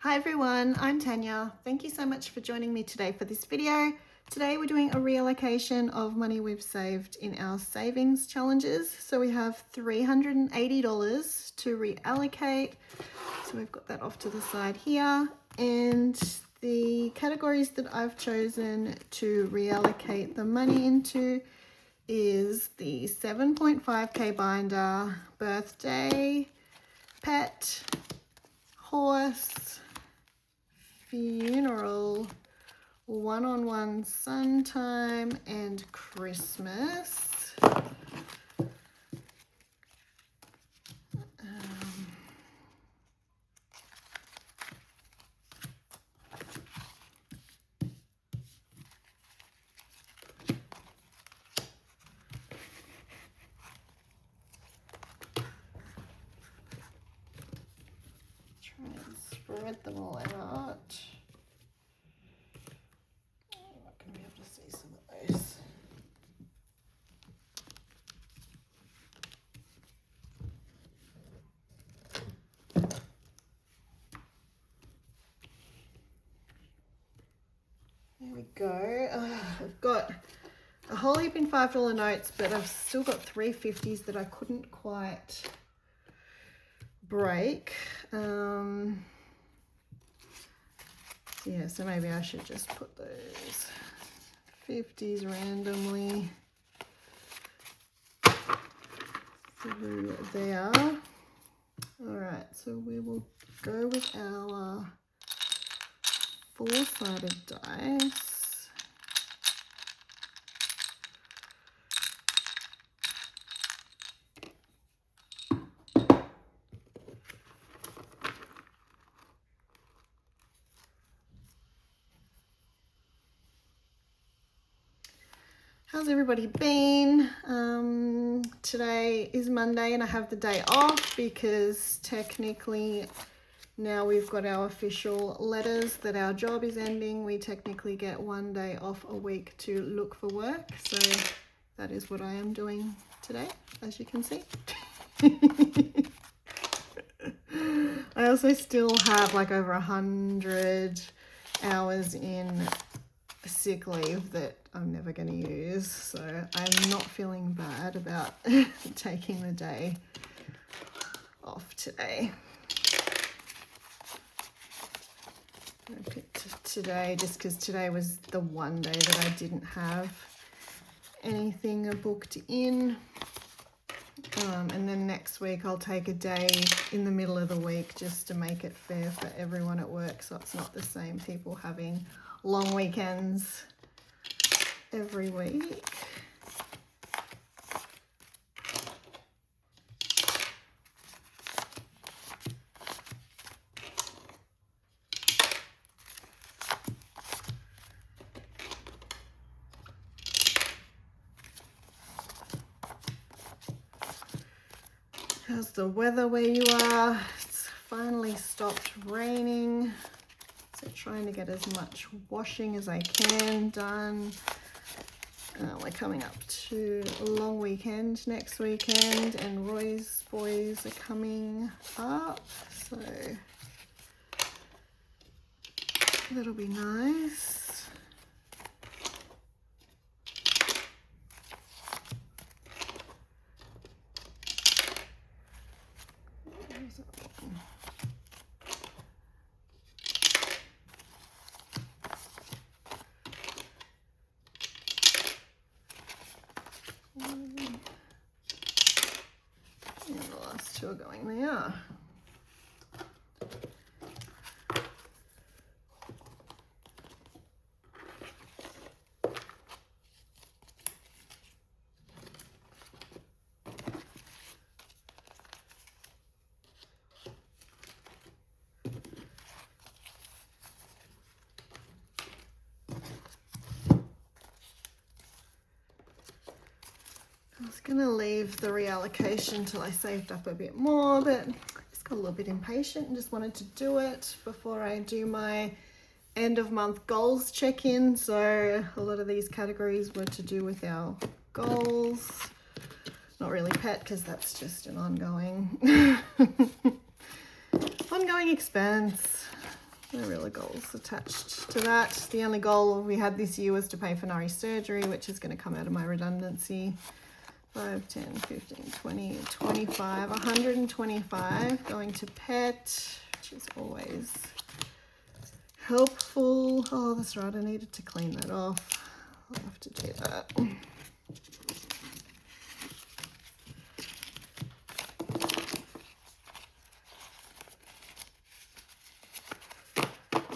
Hi everyone, I'm Tanya. Thank you so much for joining me today for this video. Today we're doing a reallocation of money we've saved in our savings challenges. So we have $380 to reallocate. So we've got that off to the side here. And the categories that I've chosen to reallocate the money into is the 7.5k binder, birthday, pet, horse, funeral, one-on-one sun time, and Christmas. Try and spread them all out. I'm not going to be able to see some of those. There we go. I've got a whole heap in $5 notes, but I've still got 350s that I couldn't quite break. Yeah, so maybe I should just put those 50s randomly through there. All right, so we will go with our four-sided dice. How's everybody been? Today is Monday and I have the day off because technically now we've got our official letters that our job is ending. We technically get one day off a week to look for work. So that is what I am doing today, as you can see. I also still have like over 100 hours in sick leave that I'm never going to use, so I'm not feeling bad about taking the day off today. I picked today just because today was the one day that I didn't have anything booked in, and then next week I'll take a day in the middle of the week just to make it fair for everyone at work, so it's not the same people having long weekends every week. How's the weather where you are? It's finally stopped raining. So trying to get as much washing as I can done. We're coming up to a long weekend next weekend, and Roy's boys are coming up, so that'll be nice. Where's that one? And the last two are going there. I was going to leave the reallocation till I saved up a bit more, but I just got a little bit impatient and just wanted to do it before I do my end of month goals check-in. So a lot of these categories were to do with our goals. Not really pet, because that's just an ongoing expense. No real goals attached to that. The only goal we had this year was to pay for Nari's surgery, which is going to come out of my redundancy. 5, 10, 15, 20, 25, 125 going to pet, which is always helpful. Oh, that's right, I needed to clean that off. I'll have to do that.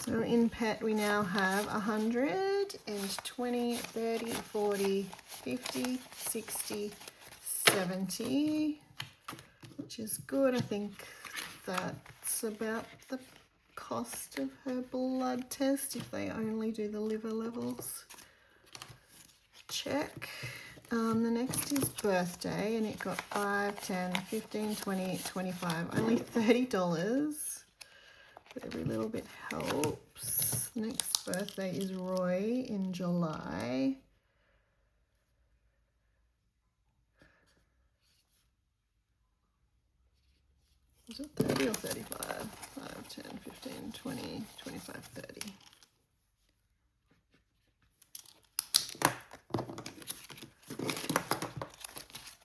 So in pet we now have 100 and 20, 30, 40, 50, 60, 70, which is good. I think that's about the cost of her blood test if they only do the liver levels. Check. The next is birthday, and it got 5, 10, 15, 20, 25, only $30. But every little bit helps. Next birthday is Roy in July. Is it 30 or 35? 5, 10, 15, 20, 25, 30.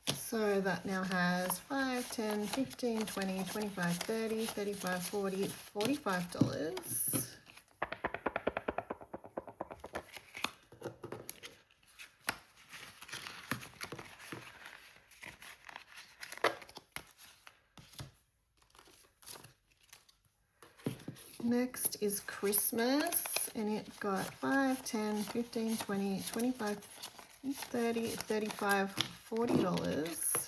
So that now has 5, 10, 15, 20, 25, 30, 35, 40, $45. Next is Christmas, and it got 5, 10, 15, 20, 25, 30, 35, $40.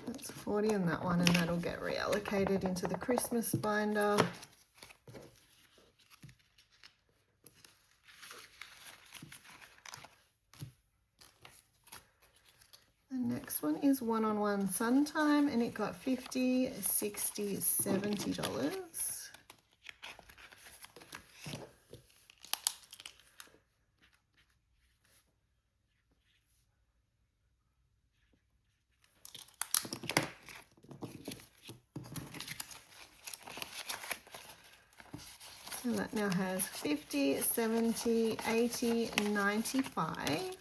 That's 40 in that one, and that'll get reallocated into the Christmas binder. Next one is one-on-one sun time, and it got $50, $60, $70. So that now has 50, 70, 80, 95.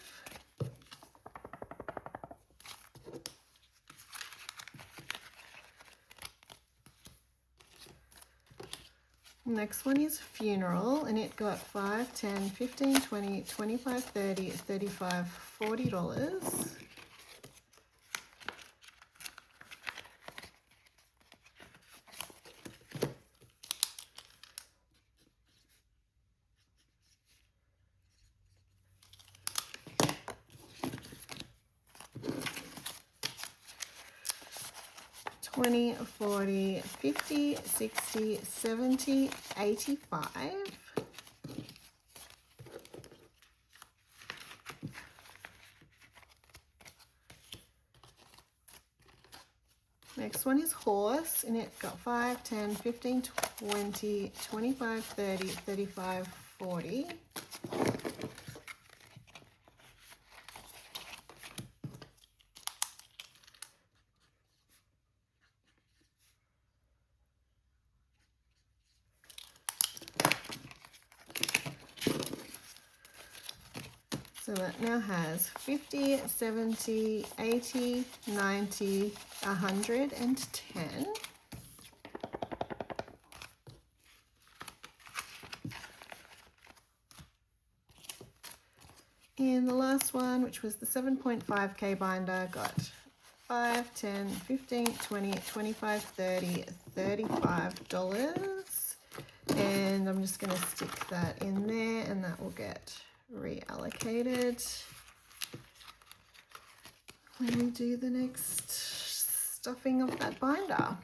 Next one is funeral, and it got 5, 10, 15, 20, 25, 30, 35, $40. $20, $40, $50, $60, $70, $85. Next one is horse, and it got 5, 10, 15, 20, 25, 30, 35, 40. So that now has 50, 70, 80, 90, 110. And the last one, which was the 7.5K binder, got 5, 10, 15, 20, 25, 30, $35. And I'm just going to stick that in there, and that will get reallocated when we do the next stuffing of that binder.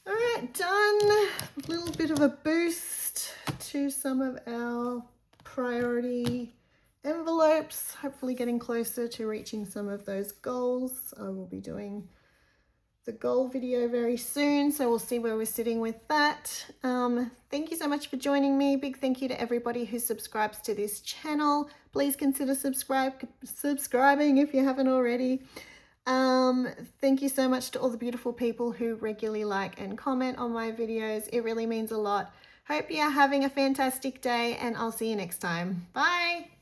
All right, done. A little bit of a boost to some of our priority envelopes, hopefully getting closer to reaching some of those goals. I will be doing the goal video very soon, so we'll see where we're sitting with that. Thank you so much for joining me. Big thank you to everybody who subscribes to this channel. Please consider subscribing if you haven't already. Thank you so much to all the beautiful people who regularly like and comment on my videos. It really means a lot. Hope you're having a fantastic day, and I'll see you next time. Bye.